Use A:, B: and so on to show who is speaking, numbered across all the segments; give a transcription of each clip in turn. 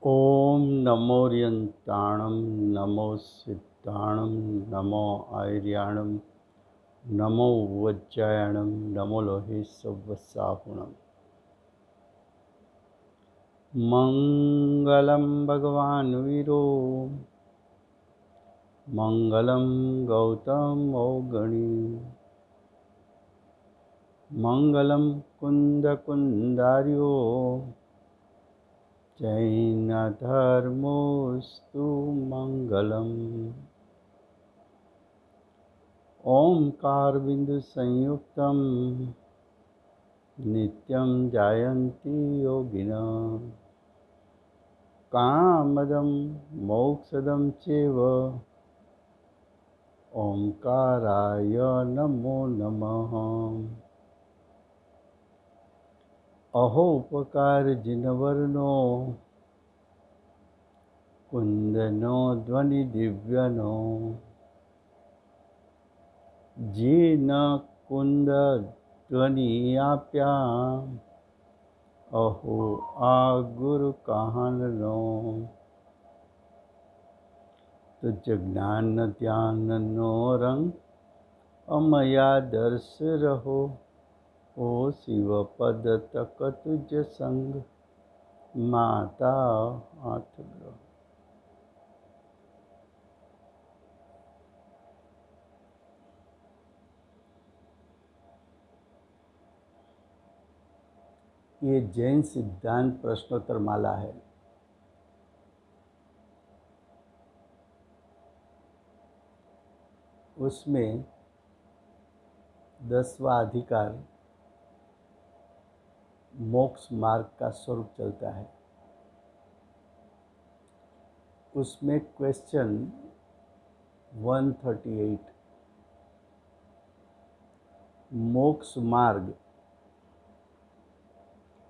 A: ओम नमोरियंताणं नमो सिद्धाणं नमो आर्याणं नमो वज्रायणं नमो लोहे सवसाहुणम्। मंगलं भगवान् वीरो मंगलं गौतमौगणी मंगलं कुन्दकुन्दार्यो जैनधर्मोऽस्तु मंगलम्। ओंकारबिन्दुसंयुक्तं नित्यं जायन्ति योगिनः कामदं मोक्षदं चैव ओंकाराय नमो नमः। अहो उपकार जिनवर्णो कुंदनो ध्वनि दिव्यनो जिन कुंद ध्वनियाप्या अहो आ गुरु कहाननो तुझ ज्ञान ध्यान नो रंग अमया दर्श रहो ओ शिव पद तक तुझ संग माता आठ ग्रह। ये जैन सिद्धांत प्रश्नोत्तर माला है। उसमें 10वां अधिकार मोक्ष मार्ग का स्वरूप चलता है। उसमें क्वेश्चन 138 मोक्ष मार्ग।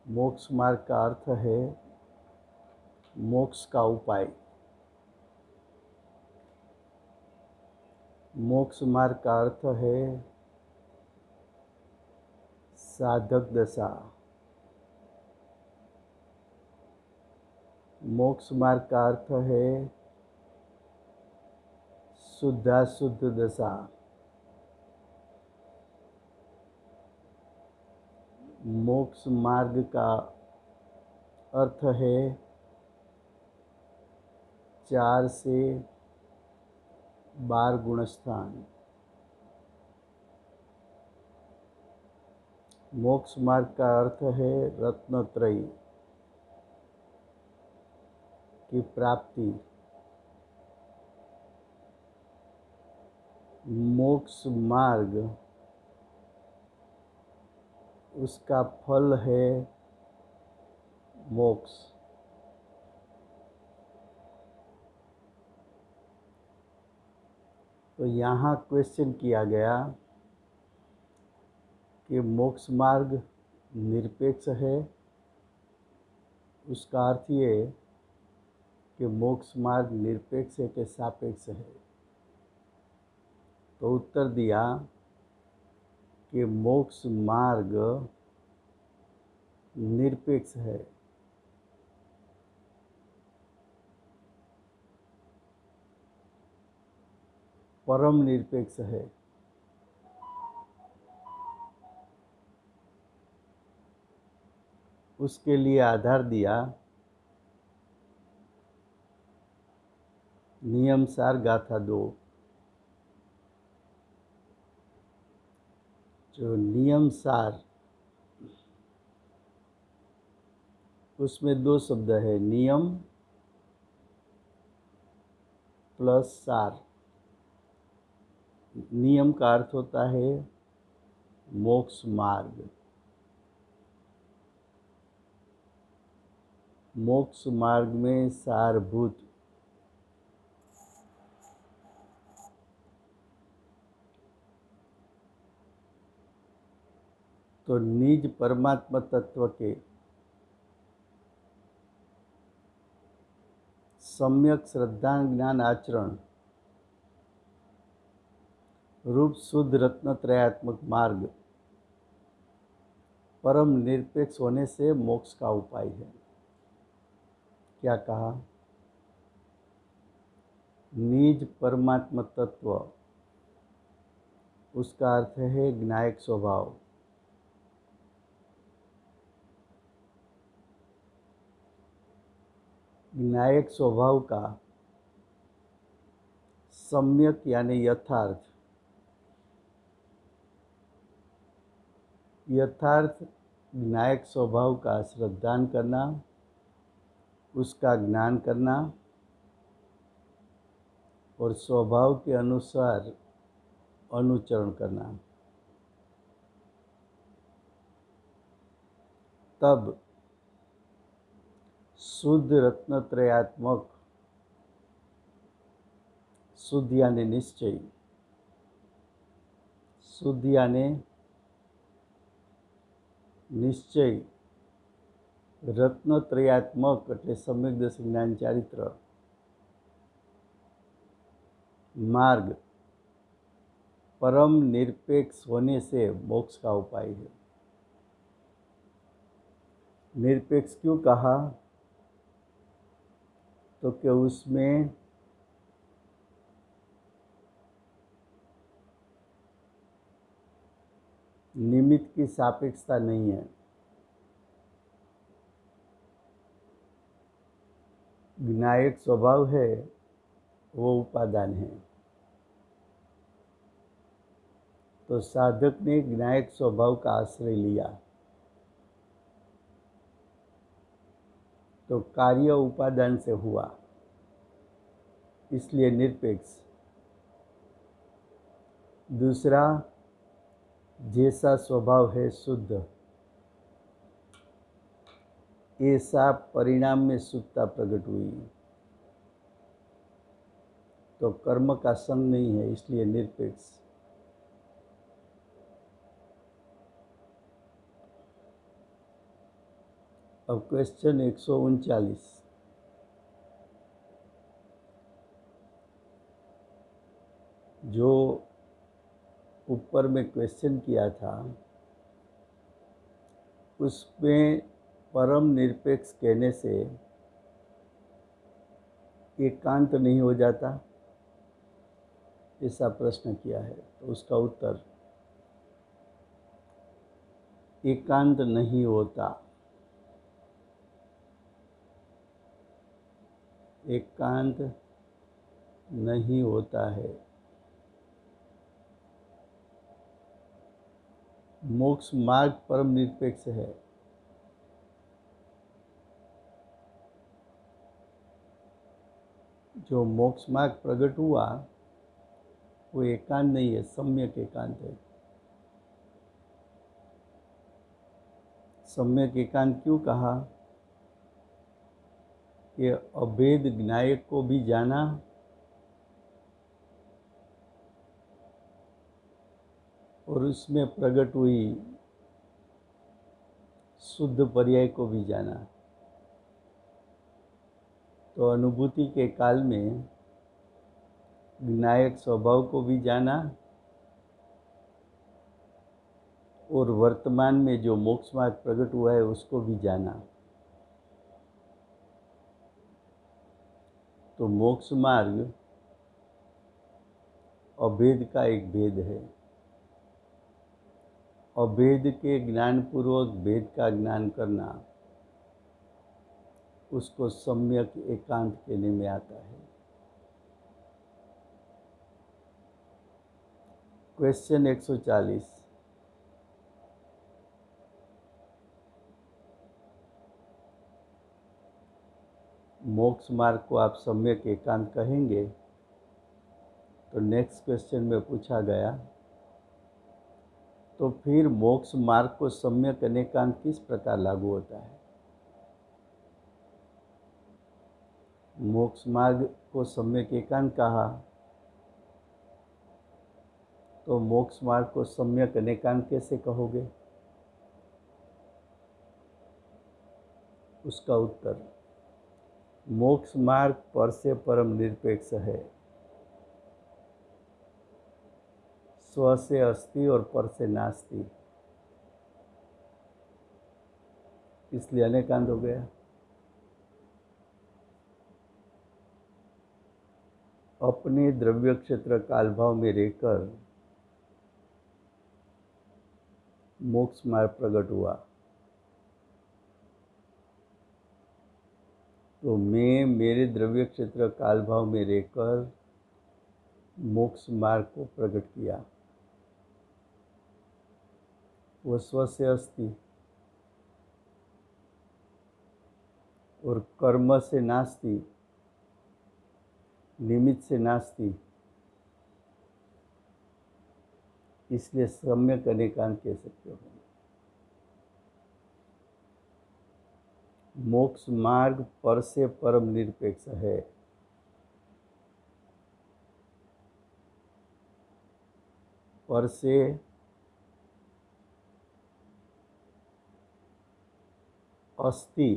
A: मोक्ष मार्ग का अर्थ है मोक्ष का उपाय। मोक्ष मार्ग का अर्थ है साधक दशा। मोक्ष मार्ग का अर्थ है शुद्धाशुद्ध दशा। मोक्ष मार्ग का अर्थ है 4 से 12 गुणस्थान। मोक्ष मार्ग का अर्थ है रत्नत्रयी की प्राप्ति। मोक्ष मार्ग उसका फल है मोक्ष। तो यहाँ क्वेश्चन किया गया कि मोक्ष मार्ग निरपेक्ष है। उसका अर्थ ये कि मोक्ष मार्ग निरपेक्ष है कि सापेक्ष है। तो उत्तर दिया कि मोक्ष मार्ग निरपेक्ष है। परम निरपेक्ष है। उसके लिए आधार दिया नियम सार गाथा 2। जो नियम सार उसमें 2 शब्द है, नियम प्लस सार। नियम का अर्थ होता है मोक्ष मार्ग। मोक्ष मार्ग में सारभूत तो निज परमात्मा तत्व के सम्यक श्रद्धा ज्ञान आचरण रूप शुद्ध रत्नत्रयात्मक मार्ग परम निरपेक्ष होने से मोक्ष का उपाय है। क्या कहा? निज परमात्म तत्व, उसका अर्थ है ज्ञायक स्वभाव। ज्ञायक स्वभाव का सम्यक यानी यथार्थ ज्ञायक स्वभाव का श्रद्धान करना, उसका ज्ञान करना और स्वभाव के अनुसार अनुचरण करना। तब शुद्ध रत्नत्रयात्मक, शुद्ध यानी निश्चय, शुद्ध यानी निश्चय, रत्नत्रयात्मक એટલે सम्यक दर्शन ज्ञान चारित्र मार्ग परम निरपेक्ष होने से मोक्ष का उपाय है। निरपेक्ष क्यों कहा? तो कि उसमें निमित्त की सापेक्षता नहीं है। ज्ञायक स्वभाव है वो उपादान है। तो साधक ने ज्ञायक स्वभाव का आश्रय लिया तो कार्य उपादान से हुआ, इसलिए निरपेक्ष। दूसरा, जैसा स्वभाव है शुद्ध, ऐसा परिणाम में शुद्धता प्रकट हुई, तो कर्म का संग नहीं है, इसलिए निरपेक्ष। अब क्वेश्चन 139, जो ऊपर में क्वेश्चन किया था उसमें परम निरपेक्ष कहने से एकांत नहीं हो जाता, ऐसा प्रश्न किया है। तो उसका उत्तर एकांत नहीं होता। एकांत नहीं होता है। मोक्ष मार्ग परम निरपेक्ष है। जो मोक्ष मार्ग प्रकट हुआ वो एकांत नहीं है, सम्यक एकांत है। सम्यक एकांत क्यों कहा? कि अभेद ज्ञायक को भी जाना और उसमें प्रकट हुई शुद्ध पर्याय को भी जाना। तो अनुभूति के काल में ज्ञायक स्वभाव को भी जाना और वर्तमान में जो मोक्ष मार्ग प्रकट हुआ है उसको भी जाना। तो मोक्ष मार्ग अभेद का एक भेद है। अभेद के ज्ञान पूर्वक भेद का ज्ञान करना, उसको सम्यक एकांत कहने में आता है। क्वेश्चन 140, मोक्ष मार्ग को आप सम्यक एकांत कहेंगे? तो नेक्स्ट क्वेश्चन में पूछा गया तो फिर मोक्ष मार्ग को सम्यक अनेकांत किस प्रकार लागू होता है? मोक्ष मार्ग को सम्यक एकांत कहा तो मोक्ष मार्ग को सम्यक अनेकांत कैसे कहोगे? उसका उत्तर, मोक्ष मार्ग पर से परम निरपेक्ष है, स्व से अस्ति और पर से नास्ति, इसलिए अनेकांत हो गया। अपने द्रव्य क्षेत्र कालभाव में रहकर मोक्ष मार्ग प्रकट हुआ। तो मैं मेरे द्रव्य क्षेत्र कालभाव में रहकर मोक्ष मार्ग को प्रकट किया। वो स्व से अस्ति और कर्म से नास्ति, निमित्त से नास्ति, इसलिए सम्यक अनेकांत कह सकते हो। मोक्ष मार्ग पर से परम निरपेक्ष है। पर से अस्ति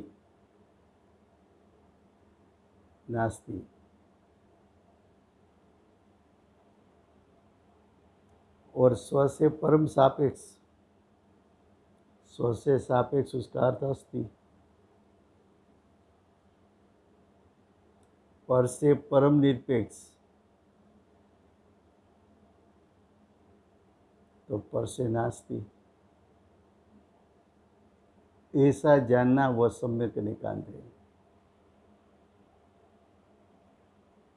A: नास्ति, और स्व से परम सापेक्ष, स्व से सापेक्ष उसका अर्थ अस्ति। पर से परम निरपेक्ष तो पर से नास्ति, ऐसा जानना वह सम्यक अनेकांत है।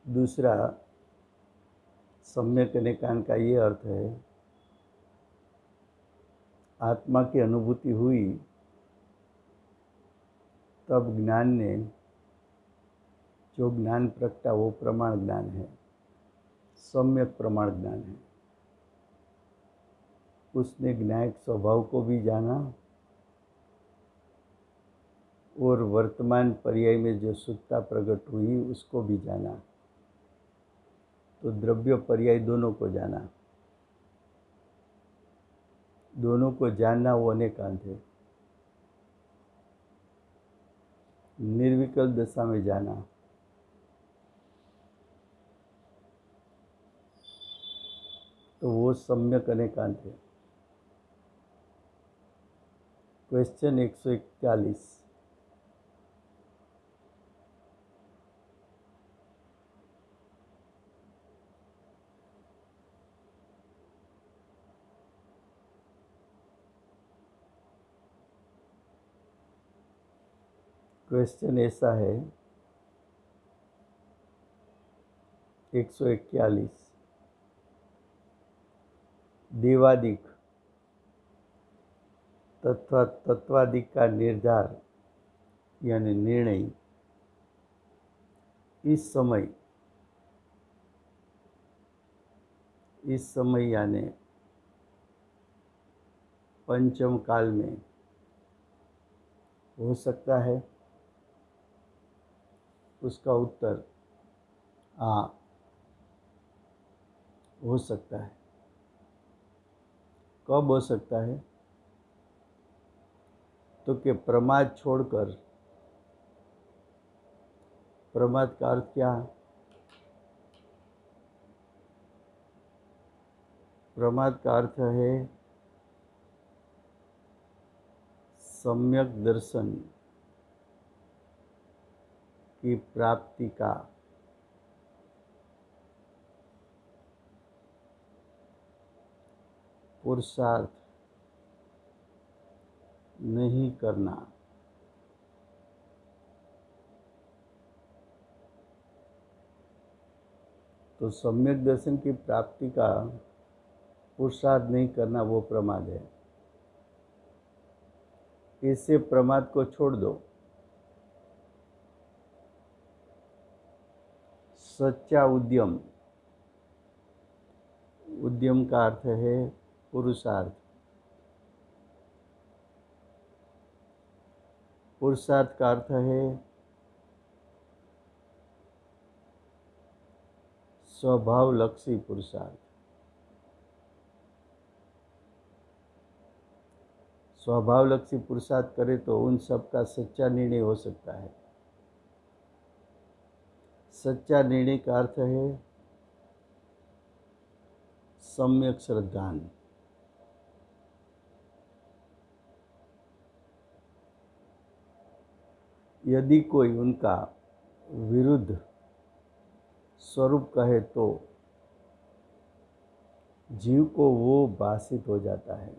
A: दूसरा सम्यक अनेकांत का ये अर्थ है, आत्मा की अनुभूति हुई तब ज्ञान ने जो ज्ञान प्रगटा वो प्रमाण ज्ञान है, सम्यक प्रमाण ज्ञान है। उसने ज्ञायक स्वभाव को भी जाना और वर्तमान पर्याय में जो शुद्धता प्रकट हुई उसको भी जाना। तो द्रव्य पर्याय दोनों को जाना, दोनों को जानना वो अनेकांत है। निर्विकल्प दशा में जाना, तो वो सम्यक अनेकांत है। क्वेश्चन 141। क्वेश्चन ऐसा है 141, देवादिक तथा तत्वादिक का निर्धार यानी निर्णय इस समय यानी पंचम काल में हो सकता है। उसका उत्तर हाँ, हो सकता है। कब हो सकता है? तो कि प्रमाद छोड़कर, प्रमाद का अर्थ क्या? प्रमाद का अर्थ है सम्यक दर्शन की प्राप्ति का पुरुषार्थ नहीं करना। तो सम्यक दर्शन की प्राप्ति का पुरुषार्थ नहीं करना वो प्रमाद है। इससे प्रमाद को छोड़ दो। सच्चा उद्यम, उद्यम का अर्थ है पुरुषार्थ। पुरुषार्थ का अर्थ है स्वभावलक्षी पुरुषार्थ। स्वभावलक्षी पुरुषार्थ करे तो उन सब का सच्चा निर्णय हो सकता है। सच्चा निर्णय का अर्थ है सम्यक श्रद्धान। यदि कोई उनका विरुद्ध स्वरूप कहे तो जीव को वो भाषित हो जाता है।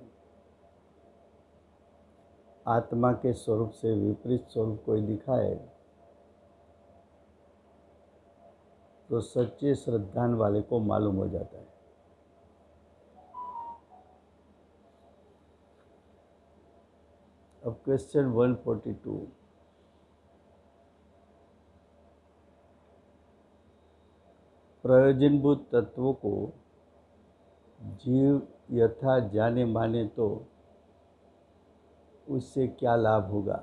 A: आत्मा के स्वरूप से विपरीत स्वरूप कोई दिखाए तो सच्चे श्रद्धान वाले को मालूम हो जाता है। अब क्वेश्चन 142, प्रयोजनभूत तत्वों को जीव यथा जाने माने तो उससे क्या लाभ होगा?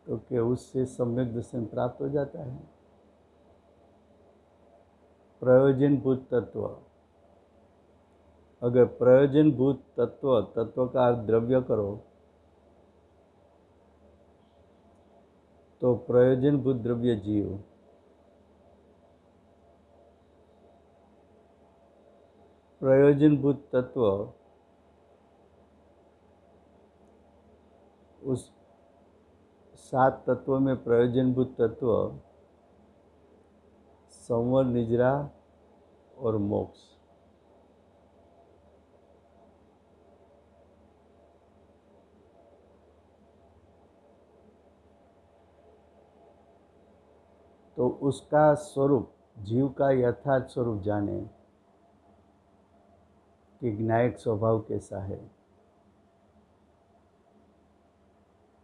A: तो क्या उससे सम्यक दर्शन प्राप्त हो जाता है? प्रयोजनभूत तत्व, अगर प्रयोजनभूत तत्व, तत्व का अर्थ द्रव्य करो तो प्रयोजनभूत द्रव्य जीव, प्रयोजनभूत तत्व उस 7 तत्वों में प्रयोजनभूत तत्व संवर, निद्रा और मोक्ष। तो उसका स्वरूप, जीव का यथार्थ स्वरूप जाने कि ज्ञायक स्वभाव कैसा है,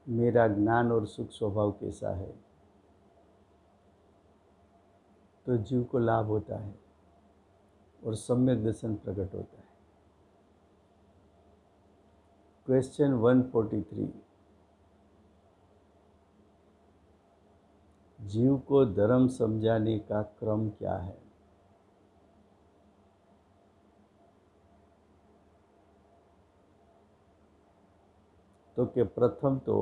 A: मेरा ज्ञान और सुख स्वभाव कैसा है, तो जीव को लाभ होता है और सम्यक दर्शन प्रकट होता है। क्वेश्चन 143, जीव को धर्म समझाने का क्रम क्या है? तो कि प्रथम तो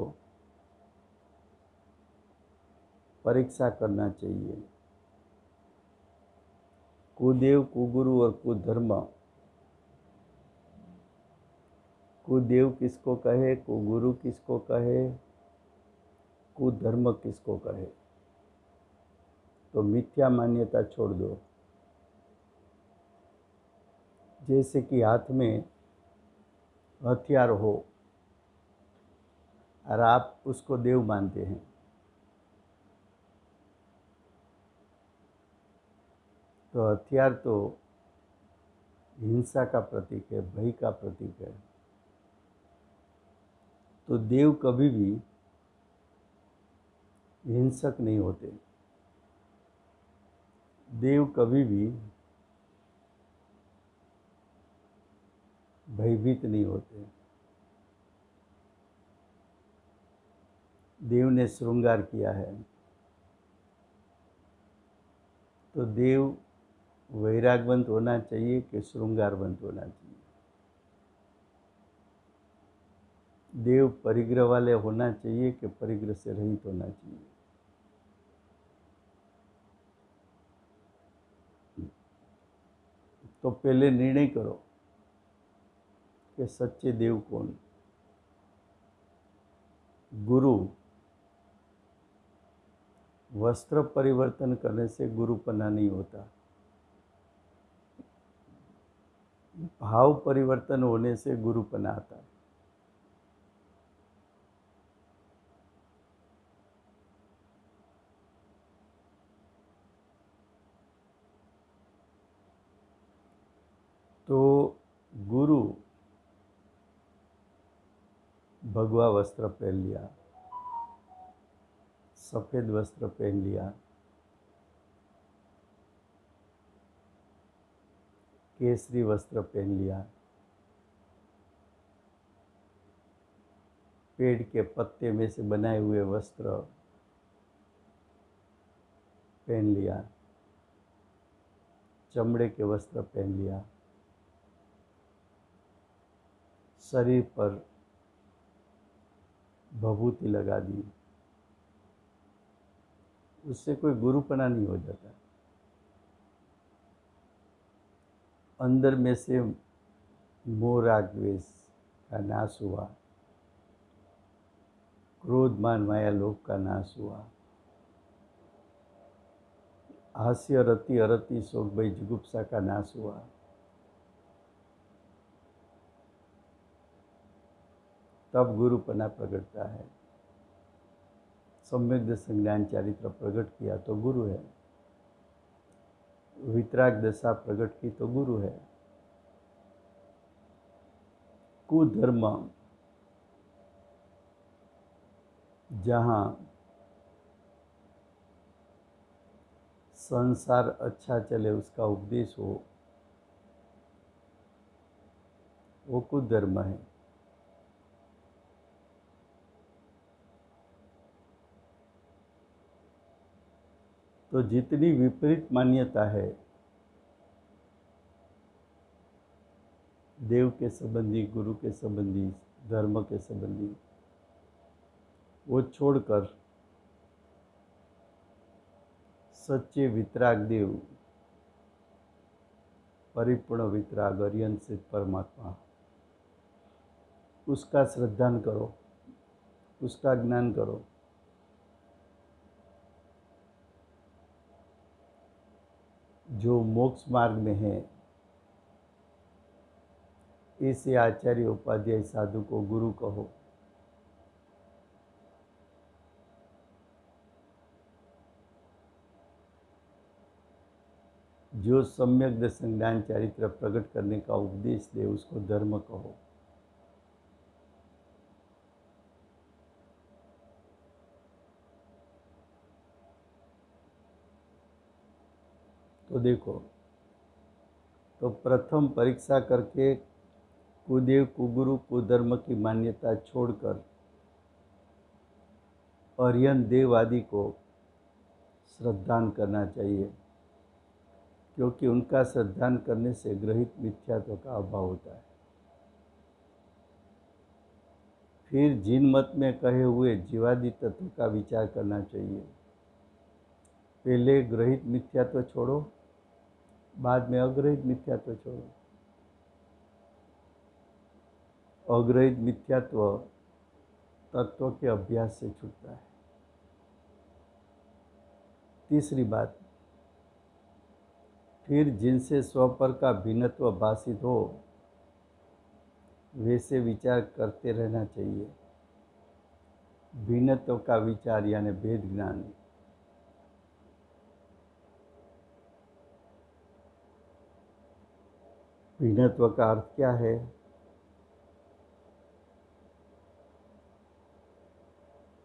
A: परीक्षा करना चाहिए। कुदेव, कुगुरु और कुधर्म, कुदेव किसको कहे, कुगुरु किसको कहे, कुधर्म किसको कहे? तो मिथ्या मान्यता छोड़ दो। जैसे कि हाथ में हथियार हो और आप उसको देव मानते हैं, तो हथियार तो हिंसा का प्रतीक है, भय का प्रतीक है। तो देव कभी भी हिंसक नहीं होते, देव कभी भी भयभीत नहीं होते। देव ने श्रृंगार किया है तो देव वैरागवंत होना चाहिए कि श्रृंगारवंत होना चाहिए? देव परिग्रह वाले होना चाहिए कि परिग्रह से रहित होना चाहिए? तो पहले निर्णय करो कि सच्चे देव कौन? गुरु वस्त्र परिवर्तन करने से गुरुपना नहीं होता, भाव परिवर्तन होने से गुरुपना आता है। तो गुरु भगवा वस्त्र पहन लिया, सफ़ेद वस्त्र पहन लिया, केसरी वस्त्र पहन लिया, पेड़ के पत्ते में से बनाए हुए वस्त्र पहन लिया, चमड़े के वस्त्र पहन लिया, शरीर पर भभूति लगा दी, उससे कोई गुरुपना नहीं हो जाता। अंदर में से मोह राग द्वेष का नाश हुआ क्रोध मान माया लोभ का नाश हुआ। हास्य रति अरति शोक भय जुगुप्सा का नाश हुआ। तब गुरुपना प्रकटता है। सम्यक दर्शन ज्ञान चारित्र प्रकट किया तो गुरु है। वितराग दशा प्रकट की तो गुरु है। कुधर्म जहाँ संसार अच्छा चले उसका उपदेश हो, वो कुधर्म है। तो जितनी विपरीत मान्यता है देव के संबंधी, गुरु के संबंधी, धर्म के संबंधी, वो छोड़कर सच्चे वितराग देव, परिपूर्ण वितराग अर्यन से परमात्मा, उसका श्रद्धान करो, उसका ज्ञान करो। जो मोक्ष मार्ग में है, ऐसे आचार्य उपाध्याय साधु को गुरु कहो। जो सम्यक दर्शन ज्ञान चारित्र प्रकट करने का उपदेश दे उसको धर्म कहो। तो देखो, तो प्रथम परीक्षा करके कुदेव कुगुरु कुधर्म की मान्यता छोड़कर अर्यन देव आदि को श्रद्धान करना चाहिए, क्योंकि उनका श्रद्धान करने से ग्रहित मिथ्यात्व का अभाव होता है। फिर जिन मत में कहे हुए जीवादि तत्व का विचार करना चाहिए। पहले ग्रहित मिथ्यात्व छोड़ो, बाद में अग्रहित मिथ्यात्व छोड़ो। अग्रहित मिथ्यात्व तत्व के अभ्यास से छूटता है। तीसरी बात, फिर जिनसे स्वपर का भिन्नत्व भाषित हो वैसे विचार करते रहना चाहिए। भिन्नत्व का विचार यानी भेद ज्ञान। भिन्नत्व का अर्थ क्या है?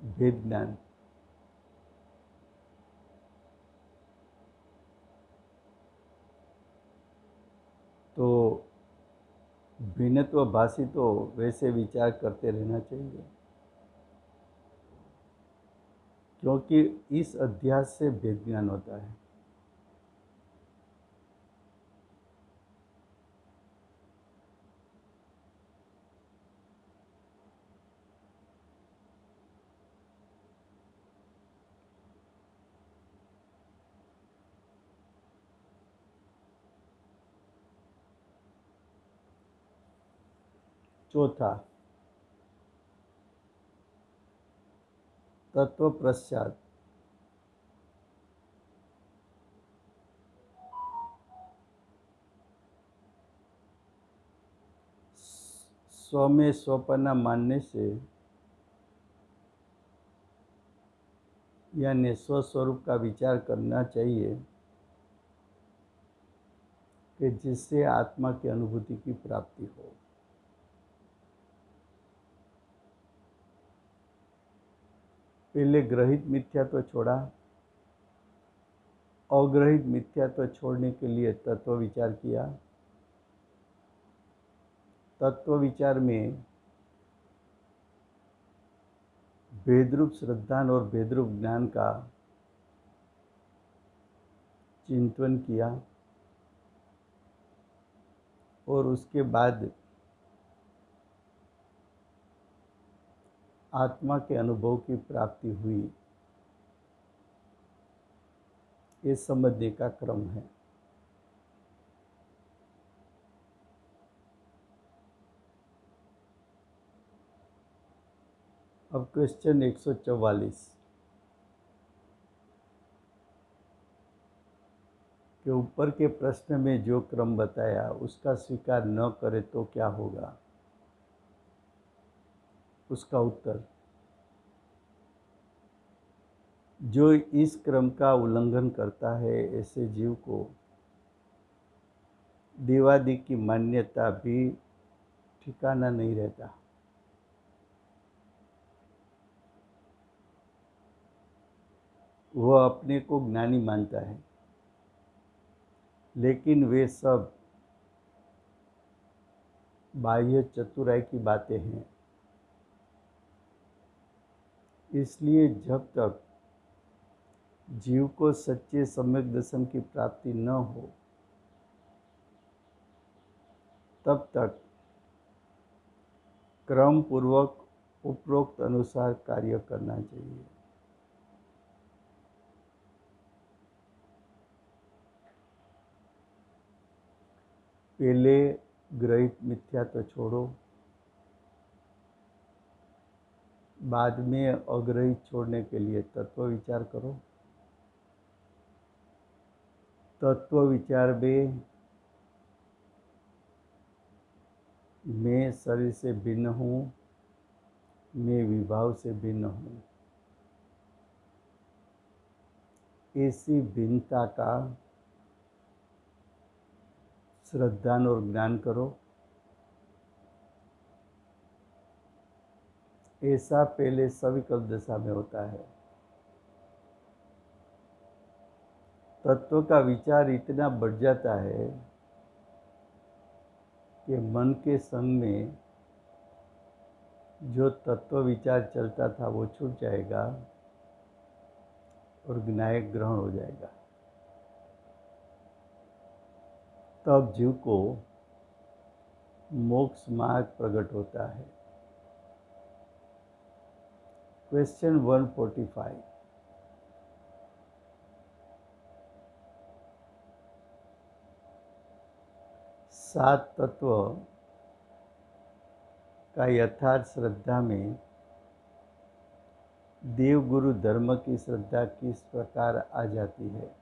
A: भेद ज्ञान। तो भिन्नत्व भाषित हो वैसे विचार करते रहना चाहिए, क्योंकि इस अध्यास से भेद ज्ञान होता है। चौथा, तत्व प्रसाद। स्व में स्वपना मानने से यानी स्वस्वरूप का विचार करना चाहिए कि जिससे आत्मा की अनुभूति की प्राप्ति हो। पहले ग्रहित मिथ्यात्व छोड़ा, अग्रहित मिथ्यात्व छोड़ने के लिए तत्व विचार किया। तत्व विचार में भेदरूप श्रद्धान और भेदरूप ज्ञान का चिंतन किया और उसके बाद आत्मा के अनुभव की प्राप्ति हुई, ये समझने का क्रम है। अब क्वेश्चन 144 के ऊपर के प्रश्न में जो क्रम बताया उसका स्वीकार न करे तो क्या होगा। उसका उत्तर, जो इस क्रम का उल्लंघन करता है ऐसे जीव को देवादि की मान्यता भी ठिकाना नहीं रहता। वह अपने को ज्ञानी मानता है, लेकिन वे सब बाह्य चतुराई की बातें हैं। इसलिए जब तक जीव को सच्चे सम्यक दर्शन की प्राप्ति न हो तब तक क्रम पूर्वक उपरोक्त अनुसार कार्य करना चाहिए। पहले ग्रहित मिथ्या तो छोड़ो, बाद में अग्रहित छोड़ने के लिए तत्व विचार करो। तत्व विचार में मैं शरीर से भिन्न हूँ, मैं विभाव से भिन्न हूँ, ऐसी भिन्नता का श्रद्धान और ज्ञान करो। ऐसा पहले सविकल्प दशा में होता है। तत्व का विचार इतना बढ़ जाता है कि मन के संग में जो तत्व विचार चलता था वो छूट जाएगा और ज्ञायक ग्रहण हो जाएगा। तब जीव को मोक्ष मार्ग प्रकट होता है। क्वेश्चन 145, सात तत्व का यथार्थ श्रद्धा में देव गुरु धर्म की श्रद्धा किस प्रकार आ जाती है।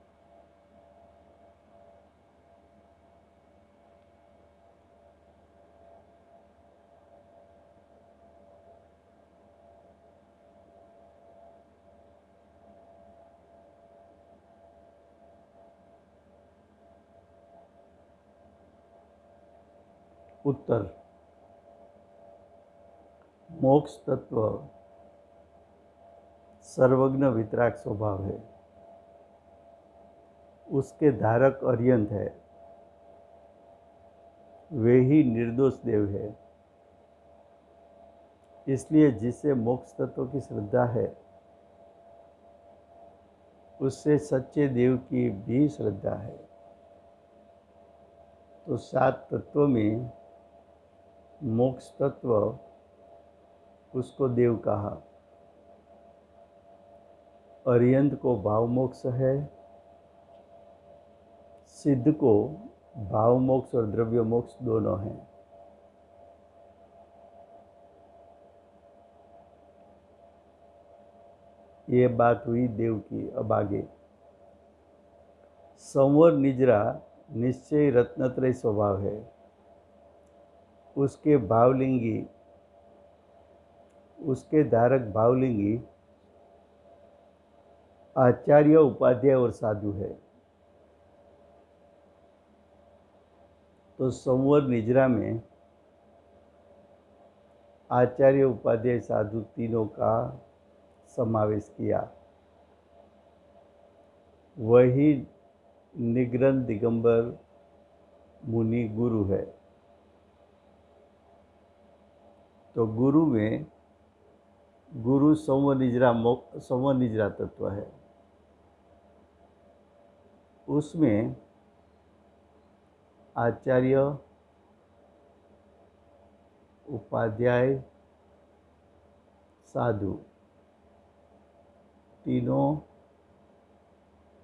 A: उत्तर, मोक्ष तत्व सर्वज्ञ वितराग स्वभाव है। उसके धारक अर्यंत है, वे ही निर्दोष देव है। इसलिए जिसे मोक्ष तत्व की श्रद्धा है उससे सच्चे देव की भी श्रद्धा है। तो सात तत्व में मोक्ष तत्व उसको देव कहा, अर्यंत को भाव मोक्ष है, सिद्ध को भाव मोक्ष और द्रव्य मोक्ष दोनों हैं। ये बात हुई देव की। अब आगे, संवर निजरा निश्चय रत्नत्रय स्वभाव है। उसके भावलिंगी, उसके धारक भावलिंगी आचार्य, उपाध्याय और साधु है। तो संवर निजरा में आचार्य, उपाध्याय, साधु तीनों का समावेश किया। वही निग्रंथ दिगंबर मुनि गुरु है। तो गुरु में गुरु संवर निजरा तत्व है। उसमें आचार्य, उपाध्याय, साधु तीनों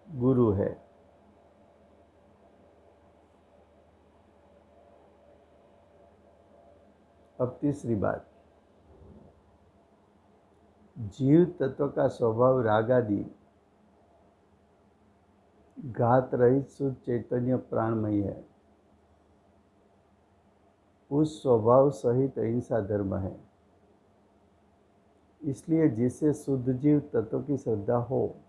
A: गुरु है। अब तीसरी बात, जीव तत्व का स्वभाव राग आदि घात रहित शुद्ध चैतन्य प्राणमय है। उस स्वभाव सहित अहिंसा धर्म है। इसलिए जिसे शुद्ध जीव तत्व की श्रद्धा हो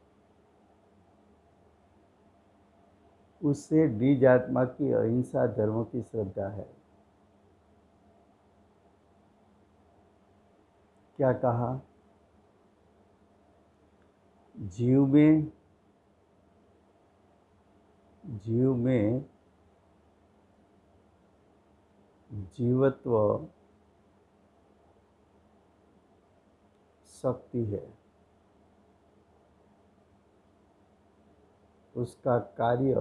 A: उससे बीज आत्मा की अहिंसा धर्म की श्रद्धा है। क्या कहा? जीव में जीवत्व शक्ति है, उसका कार्य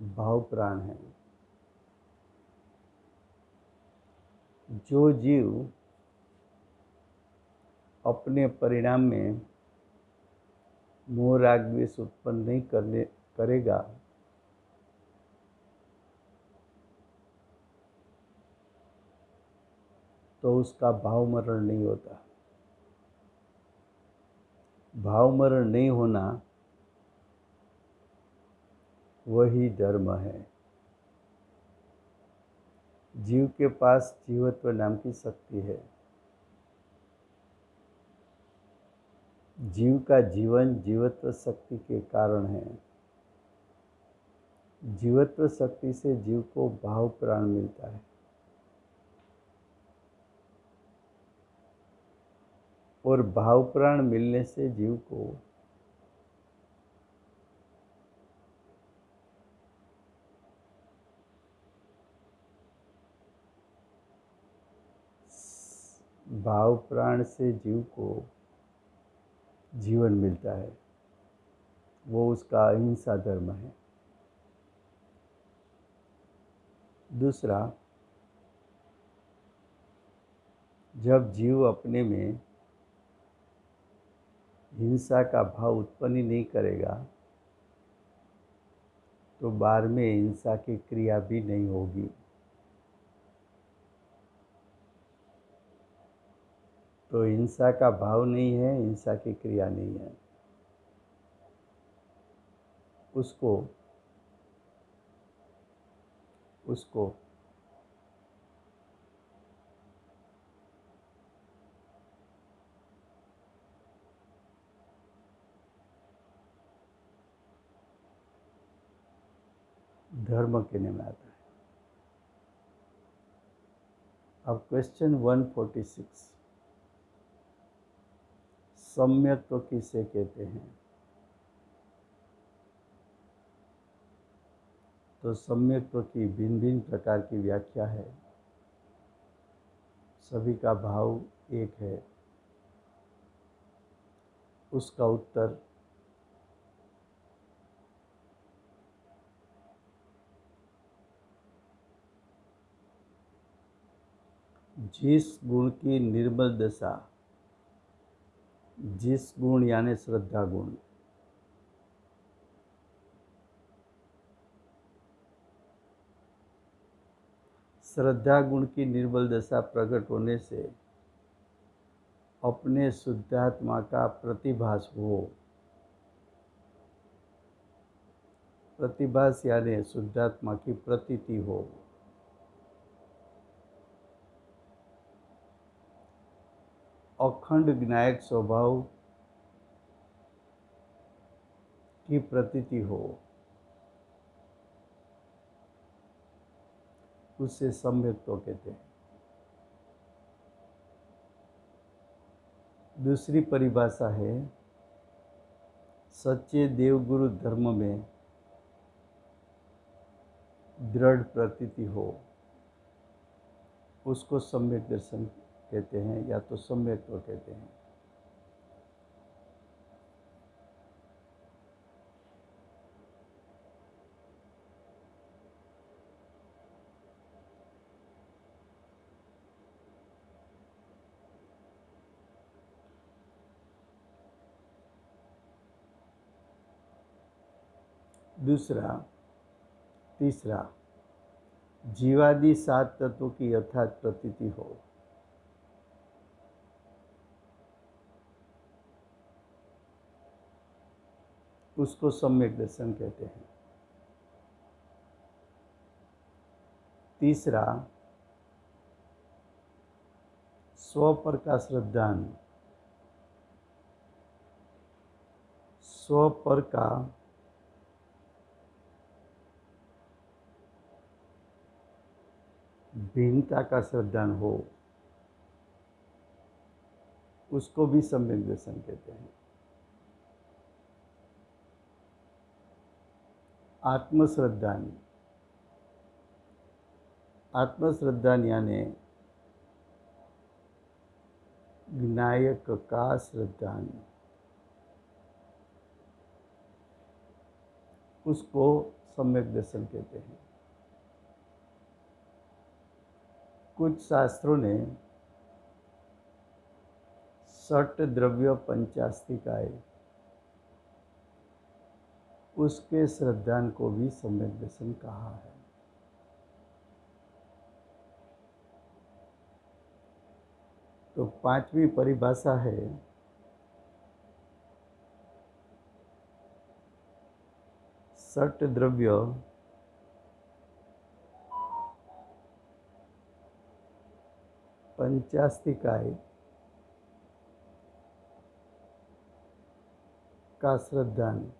A: भाव प्राण है। जो जीव अपने परिणाम में मोह राग द्वेष उत्पन्न नहीं करेगा तो उसका भाव मरण नहीं होता। भाव मरण नहीं होना वही धर्म है। जीव के पास जीवत्व नाम की शक्ति है। जीव का जीवन जीवत्व शक्ति के कारण है। जीवत्व शक्ति से जीव को भाव प्राण मिलता है और भाव प्राण मिलने से जीव को भाव प्राण से जीव को जीवन मिलता है। वो उसका अहिंसा धर्म है। दूसरा, जब जीव अपने में हिंसा का भाव उत्पन्न ही नहीं करेगा तो बाद में हिंसा की क्रिया भी नहीं होगी। तो हिंसा का भाव नहीं है, हिंसा की क्रिया नहीं है। उसको धर्म कहने में आता है। अब क्वेश्चन 146, सम्यक्त्व किसे कहते हैं? तो सम्यक्त्व की भिन्न भिन्न प्रकार की व्याख्या है। सभी का भाव एक है। उसका उत्तर जिस गुण की निर्मल दशा, जिस गुण यानी श्रद्धा गुण, श्रद्धा गुण की निर्मल दशा प्रकट होने से अपने शुद्धात्मा का प्रतिभास हो। प्रतिभास यानी शुद्धात्मा की प्रतीति हो। अखंड ज्ञायक स्वभाव की प्रतीति हो, उसे सम्यक्त्व कहते हैं। दूसरी परिभाषा है सच्चे देवगुरु धर्म में दृढ़ प्रतीति हो, उसको सम्यक दर्शन कहते हैं या तो सम्यक्त्व कहते हैं। तीसरा, जीवादि सात तत्वों की यथार्थ प्रतीति हो। उसको सम्यक दर्शन कहते हैं। तीसरा, स्व पर का श्रद्धान। स्व पर का भिन्नता का श्रद्धान हो, उसको भी सम्यक दर्शन कहते हैं। आत्मश्रद्धान। आत्मश्रद्धान यानी विनायक का श्रद्धान, उसको सम्यक दर्शन कहते हैं। कुछ शास्त्रों ने षट द्रव्य पंचास्तिकाय, उसके श्रद्धान को भी सम्यक दर्शन कहा है। तो पांचवी परिभाषा है षट द्रव्य पंचास्तिकाय का श्रद्धान।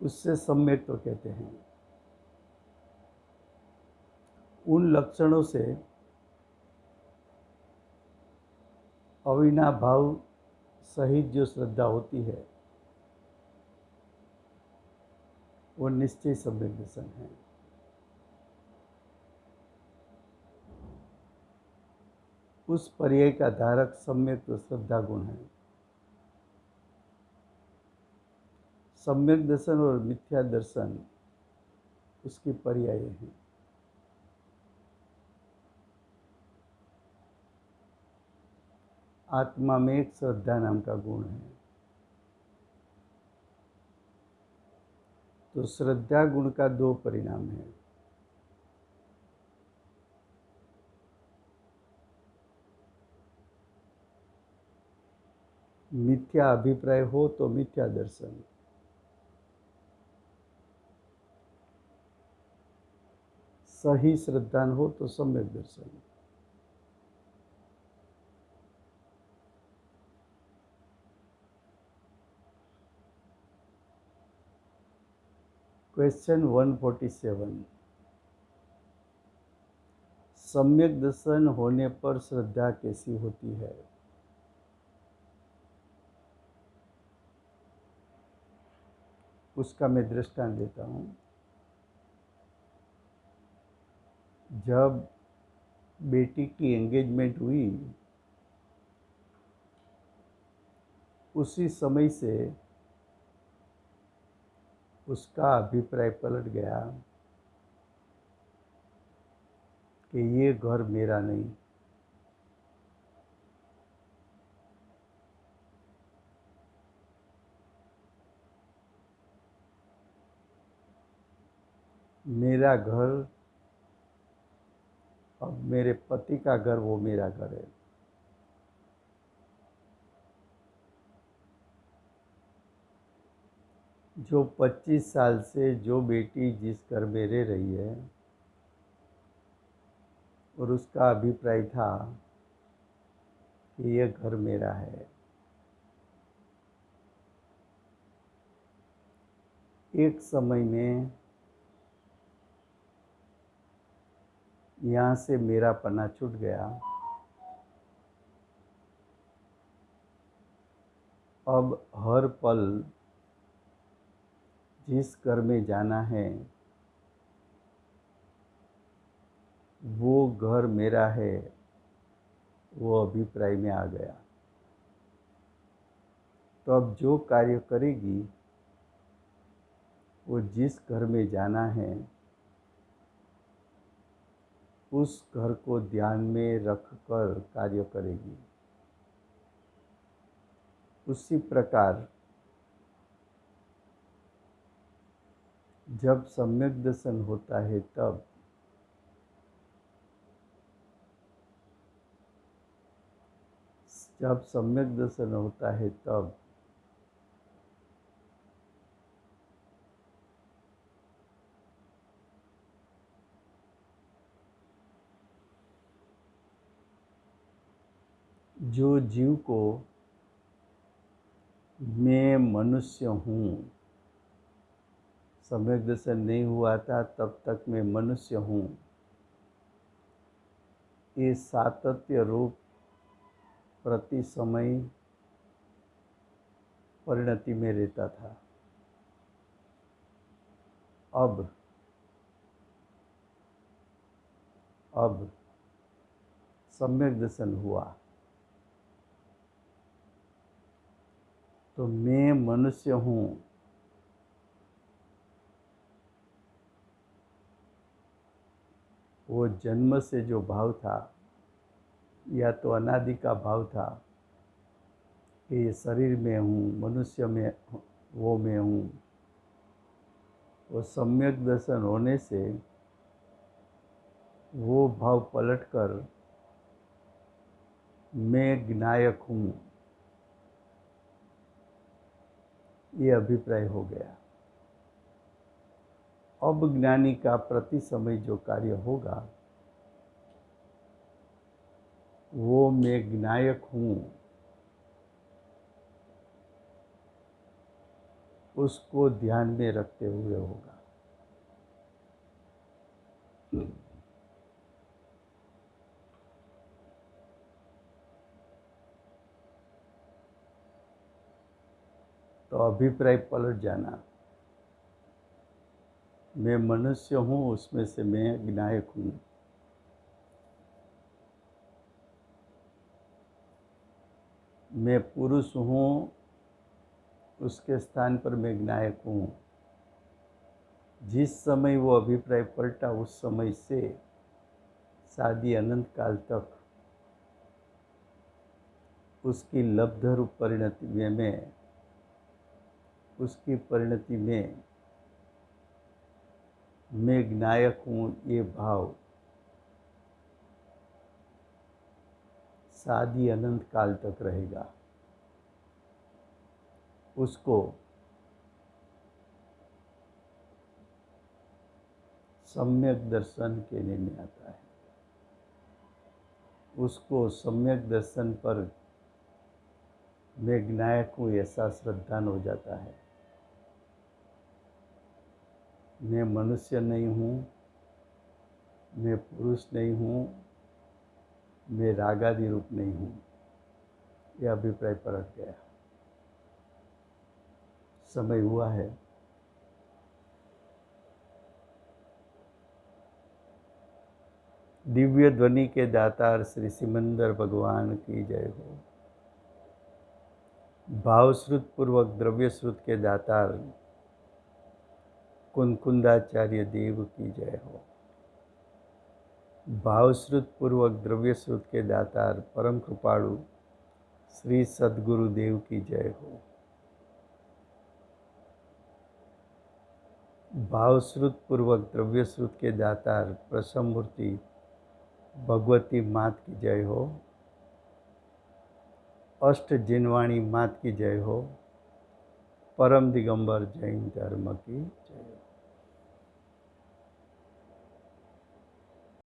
A: उससे सम्यक तो कहते हैं। उन लक्षणों से अविनाभाव सहित जो श्रद्धा होती है वो निश्चय सम्यक दर्शन है। उस पर्याय का धारक सम्यक तो श्रद्धा गुण है। सम्यक दर्शन और मिथ्या दर्शन उसकी पर्याय है। आत्मा में एक श्रद्धा नाम का गुण है। तो श्रद्धा गुण का दो परिणाम है। मिथ्या अभिप्राय हो तो मिथ्या दर्शन, सही श्रद्धान हो तो सम्यक दर्शन। क्वेश्चन 147, सम्यक दर्शन होने पर श्रद्धा कैसी होती है? उसका मैं दृष्टांत देता हूँ। जब बेटी की एंगेजमेंट हुई उसी समय से उसका अभिप्राय पलट गया कि ये घर मेरा नहीं। मेरा घर, अब मेरे पति का घर, वो मेरा घर है। जो 25 साल से जो बेटी जिस घर में रह रही है और उसका अभिप्राय था कि ये घर मेरा है, एक समय में यहाँ से मेरा पन्ना छूट गया। अब हर पल जिस घर में जाना है वो घर मेरा है, वो अभिप्राय में आ गया। तो अब जो कार्य करेगी वो जिस घर में जाना है उस घर को ध्यान में रखकर कार्य करेगी। उसी प्रकार जब सम्यक दर्शन होता है तब जब सम्यक दर्शन होता है तब जो जीव को मैं मनुष्य हूँ, सम्यक दर्शन नहीं हुआ था तब तक मैं मनुष्य हूँ, ये सातत्य रूप प्रति समय परिणति में रहता था। अब सम्यक दर्शन हुआ तो मैं मनुष्य हूँ, वो जन्म से जो भाव था या तो अनादि का भाव था कि ये शरीर में हूँ, मनुष्य में वो मैं हूँ, वो सम्यक दर्शन होने से वो भाव पलटकर मैं ज्ञायक हूँ, ये अभिप्राय हो गया। अब ज्ञानी का प्रति समय जो कार्य होगा वो मैं ज्ञायक हूँ, उसको ध्यान में रखते हुए होगा। तो अभिप्राय पलट जाना, मैं मनुष्य हूँ, उसमें से मैं ज्ञायक हूँ। मैं पुरुष हूँ, उसके स्थान पर मैं ज्ञायक हूँ। जिस समय वो अभिप्राय पलटा उस समय से शादी अनंत काल तक उसकी लब्ध रूप परिणति में उसकी परिणति में मैं ज्ञायक हूँ ये भाव शादी अनंत काल तक रहेगा। उसको सम्यक दर्शन कहने में आता है। उसको सम्यक दर्शन पर मैं ज्ञायक हूँ ऐसा श्रद्धान हो जाता है। मैं मनुष्य नहीं हूँ, मैं पुरुष नहीं हूँ, मैं रागादि रूप नहीं हूँ, यह अभिप्राय पलट गया। समय हुआ है। दिव्य ध्वनि के दातार श्री सिमंदर भगवान की जय हो। भावश्रुत पूर्वक द्रव्य श्रुत के दातार कुंकुंदाचार्य देव की जय हो। भावश्रुत पूर्वक द्रव्य श्रुत के दातार परम कृपाणु श्री सद्गुरु देव की जय हो। भावश्रुत पूर्वक द्रव्य श्रुत के दातार प्रसममूर्ति भगवती मात की जय हो। अष्ट जिनवाणी मात की जय हो। परम दिगंबर जैन धर्म की जय हो।